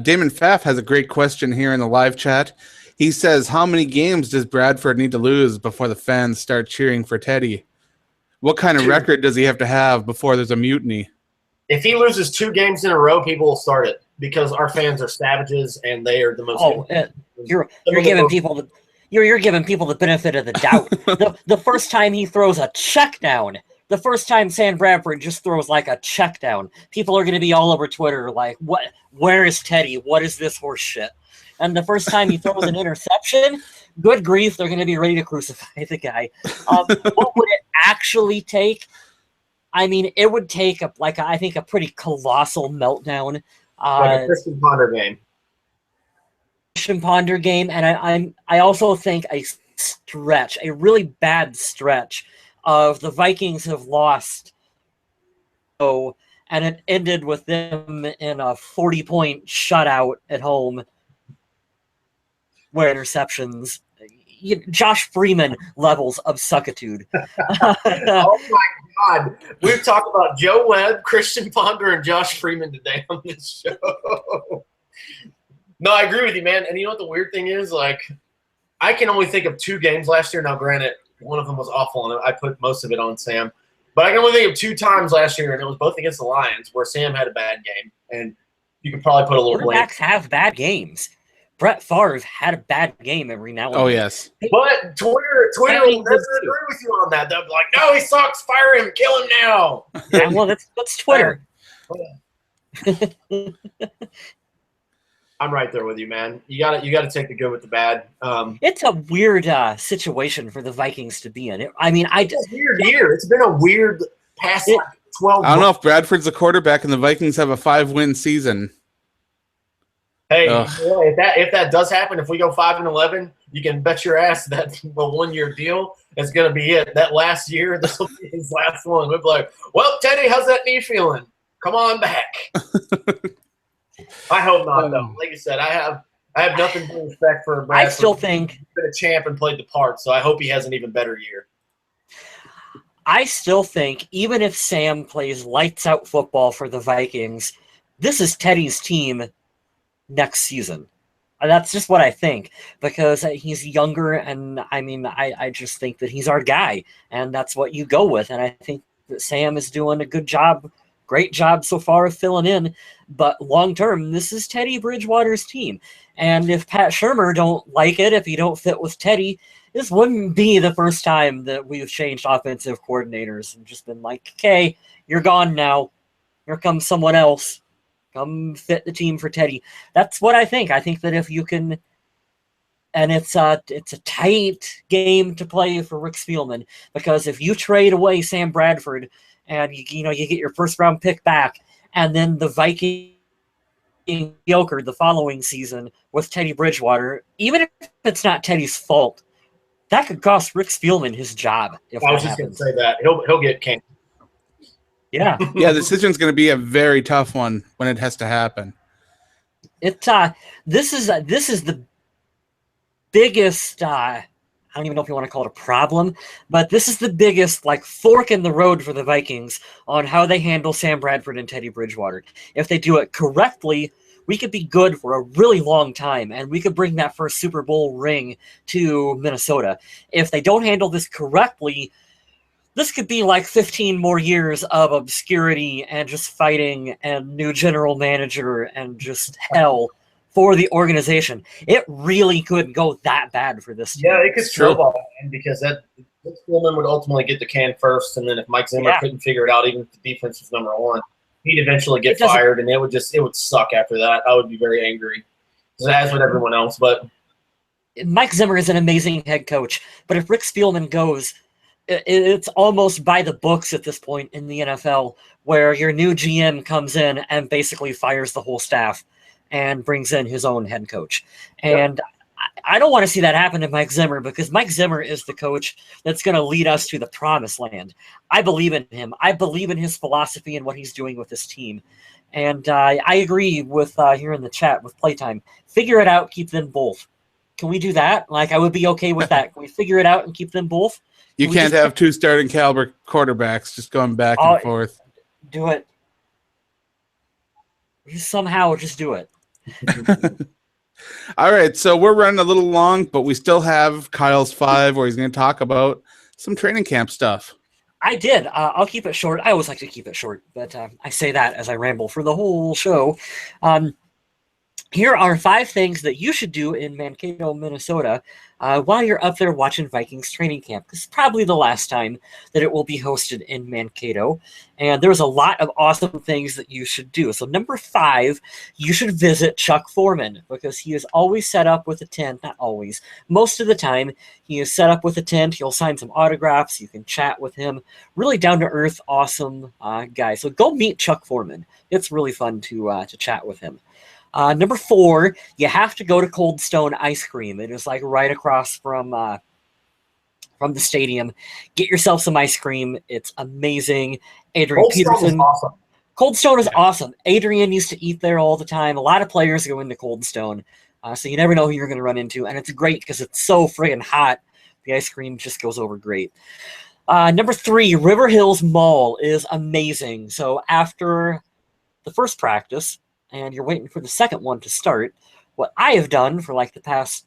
Damon Pfaff has a great question here in the live chat. He says, how many games does Bradford need to lose before the fans start cheering for Teddy? What kind of record does he have to have before there's a mutiny? If he loses 2 games in a row, people will start it because our fans are savages and they are the most. You're giving people the benefit of the doubt. the first time he throws a check down, the first time Sam Bradford just throws like a check down, people are going to be all over Twitter like, "What? Where is Teddy? What is this horse shit?" And the first time he throws an interception, good grief, they're going to be ready to crucify the guy. What would it actually take? I mean, it would take I think a pretty colossal meltdown. Like a Christian Ponder game. Christian Ponder game, and I also think a really bad stretch of the Vikings have lost. So, and it ended with them in a 40-point shutout at home, where interceptions. Josh Freeman levels of suckitude. Oh my God. We've talked about Joe Webb, Christian Ponder, and Josh Freeman today on this show. No, I agree with you, man. And you know what the weird thing is? Like, I can only think of 2 games last year. Now, granted, one of them was awful, and I put most of it on Sam. But I can only think of 2 times last year, and it was both against the Lions, where Sam had a bad game. And you could probably put a little blame. Quarterbacks have bad games. Brett Favre had a bad game every now and then. Oh, yes. But Twitter will never agree with you on that. They'll be like, no, he sucks. Fire him. Kill him now. Yeah, well, that's Twitter. I'm right there with you, man. You got to take the good with the bad. It's a weird situation for the Vikings to be in. It's a weird year. It's been a weird past 12 I don't know if Bradford's a quarterback and the Vikings have a 5-win season. Hey, if that does happen, if we go 5-11, you can bet your ass that the 1-year deal is going to be it. That last year, this will be his last one. We'll be like, well, Teddy, how's that knee feeling? Come on back. I hope not, though. Like I said, I have nothing but respect for Bradford. I still think he's been a champ and played the part, so I hope he has an even better year. I still think even if Sam plays lights out football for the Vikings, this is Teddy's team next season. That's just what I think, because he's younger, and I just think that he's our guy, and that's what you go with. And I think that Sam is doing a good job, great job so far of filling in. But long term, this is Teddy Bridgewater's team. And if Pat Shurmur don't like it, if you don't fit with Teddy, this wouldn't be the first time that we've changed offensive coordinators and just been like, okay, you're gone now. Here comes someone else. Come fit the team for Teddy. That's what I think. I think that if you can, and it's a tight game to play for Rick Spielman, because if you trade away Sam Bradford and you get your first round pick back, and then the Vikings mediocre the following season with Teddy Bridgewater, even if it's not Teddy's fault, that could cost Rick Spielman his job. I was just going to say that he'll get canceled. Yeah. Yeah, the decision's going to be a very tough one when it has to happen. This is the biggest I don't even know if you want to call it a problem, but this is the biggest fork in the road for the Vikings on how they handle Sam Bradford and Teddy Bridgewater. If they do it correctly, we could be good for a really long time, and we could bring that first Super Bowl ring to Minnesota. If they don't handle this correctly, this could be 15 more years of obscurity and just fighting and new general manager and just hell for the organization. It really could go that bad for this team. Yeah, it could snowball, because this woman would ultimately get the can first, and then if Mike Zimmer couldn't figure it out, even if the defense was number one, he'd eventually get fired, and it would suck after that. I would be very angry, as with everyone else. But Mike Zimmer is an amazing head coach, but if Rick Spielman goes, it's almost by the books at this point in the NFL, where your new GM comes in and basically fires the whole staff and brings in his own head coach. And I don't want to see that happen to Mike Zimmer, because Mike Zimmer is the coach that's going to lead us to the promised land. I believe in him. I believe in his philosophy and what he's doing with his team. And I agree with here in the chat with Playtime. Figure it out, keep them both. Can we do that? I would be okay with that. Can we figure it out and keep them both? You can't have 2 starting caliber quarterbacks just going back and forth. Do it. Somehow just do it. All right, so we're running a little long, but we still have Kyle's 5, where he's going to talk about some training camp stuff. I did. I'll keep it short. I always like to keep it short, but I say that as I ramble for the whole show. Here are 5 things that you should do in Mankato, Minnesota, while you're up there watching Vikings training camp. This is probably the last time that it will be hosted in Mankato, and there's a lot of awesome things that you should do. So number 5, you should visit Chuck Foreman, because he is always set up with a tent. Not always. Most of the time, he is set up with a tent. He'll sign some autographs. You can chat with him. Really down-to-earth, awesome guy. So go meet Chuck Foreman. It's really fun to chat with him. Number 4, you have to go to Cold Stone Ice Cream. It is like right across from the stadium. Get yourself some ice cream. It's amazing. Adrian Peterson. Awesome. Cold Stone is awesome. Adrian used to eat there all the time. A lot of players go into Cold Stone, so you never know who you're going to run into. And it's great because it's so friggin' hot. The ice cream just goes over great. Number 3, River Hills Mall is amazing. So after the first practice, and you're waiting for the second one to start, what I have done for like the past,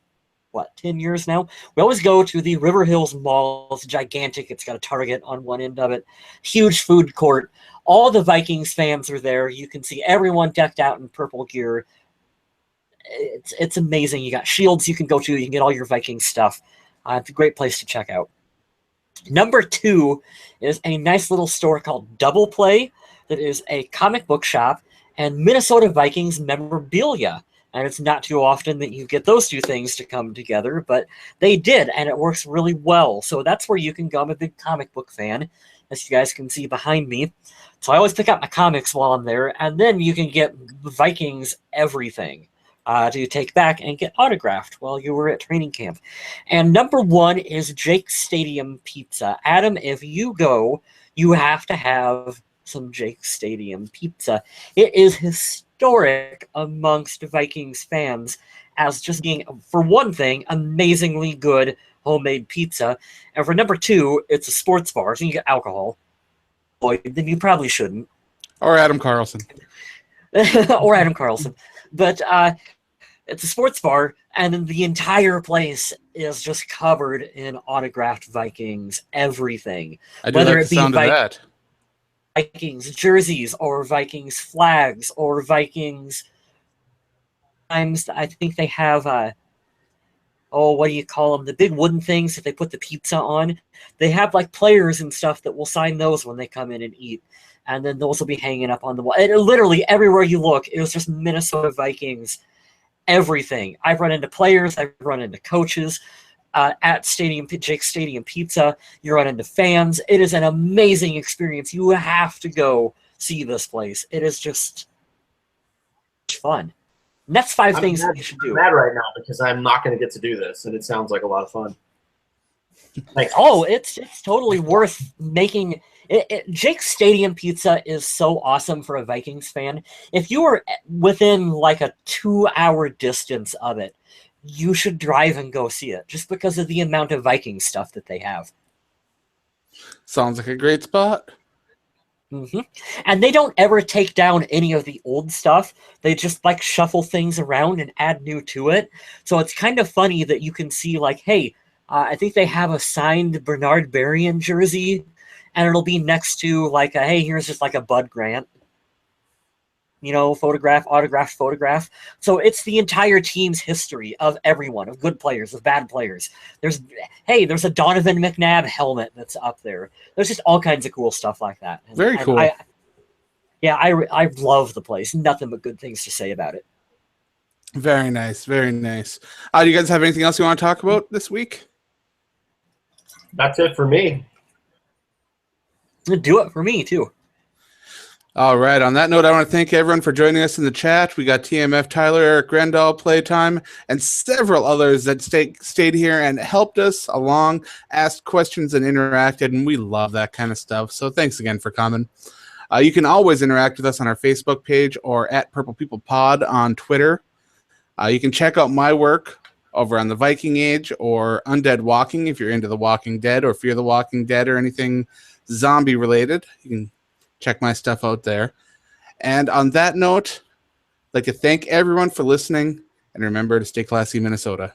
10 years now, we always go to the River Hills Mall. It's gigantic. It's got a Target on one end of it. Huge food court. All the Vikings fans are there. You can see everyone decked out in purple gear. It's amazing. You got shields you can go to. You can get all your Viking stuff. It's a great place to check out. Number 2 is a nice little store called Double Play that is a comic book shop and Minnesota Vikings memorabilia. And it's not too often that you get those 2 things to come together, but they did, and it works really well. So that's where you can go. I'm a big comic book fan, as you guys can see behind me. So I always pick up my comics while I'm there, and then you can get Vikings everything to take back and get autographed while you were at training camp. And number 1 is Jake's Stadium Pizza. Adam, if you go, you have to have some Jake's Stadium Pizza. It is historic amongst Vikings fans as just being, for one thing, amazingly good homemade pizza. And for number 2, it's a sports bar, so you get alcohol. Boy, then you probably shouldn't. Or Adam Carlson. Or Adam Carlson. But it's a sports bar, and then the entire place is just covered in autographed Vikings, everything. I do like the sound of that. Vikings jerseys or Vikings flags or Vikings. Sometimes I think they have what do you call them? The big wooden things that they put the pizza on. They have like players and stuff that will sign those when they come in and eat, and then those will be hanging up on the wall. And literally everywhere you look, it was just Minnesota Vikings. Everything. I've run into players. I've run into coaches. At Jake's Stadium Pizza, you run into fans. It is an amazing experience. You have to go see this place. It is just fun. And that's 5 things that you should do. I'm mad right now because I'm not going to get to do this, and it sounds like a lot of fun. Like, it's totally worth making. Jake's Stadium Pizza is so awesome for a Vikings fan. If you are within like a 2-hour distance of it, you should drive and go see it just because of the amount of Viking stuff that they have. Sounds like a great spot. Mm-hmm. And they don't ever take down any of the old stuff. They just like shuffle things around and add new to it. So it's kind of funny that you can see like, hey, I think they have a signed Bernard Berrien jersey, and it'll be next to like, hey, here's just like a Bud Grant, autographed photograph. So it's the entire team's history of everyone, of good players, of bad players. There's a Donovan McNabb helmet that's up there. There's just all kinds of cool stuff like that. And very cool. I love the place. Nothing but good things to say about it. Very nice. Very nice. Do you guys have anything else you want to talk about this week? That's it for me. Do it for me, too. All right. On that note, I want to thank everyone for joining us in the chat. We got TMF Tyler, Eric Grandal, Playtime, and several others that stayed here and helped us along, asked questions, and interacted, and we love that kind of stuff. So thanks again for coming. You can always interact with us on our Facebook page or at Purple People Pod on Twitter. You can check out my work over on the Viking Age or Undead Walking if you're into The Walking Dead or Fear the Walking Dead or anything zombie related. You can check my stuff out there. And on that note, I'd like to thank everyone for listening, and remember to stay classy, Minnesota.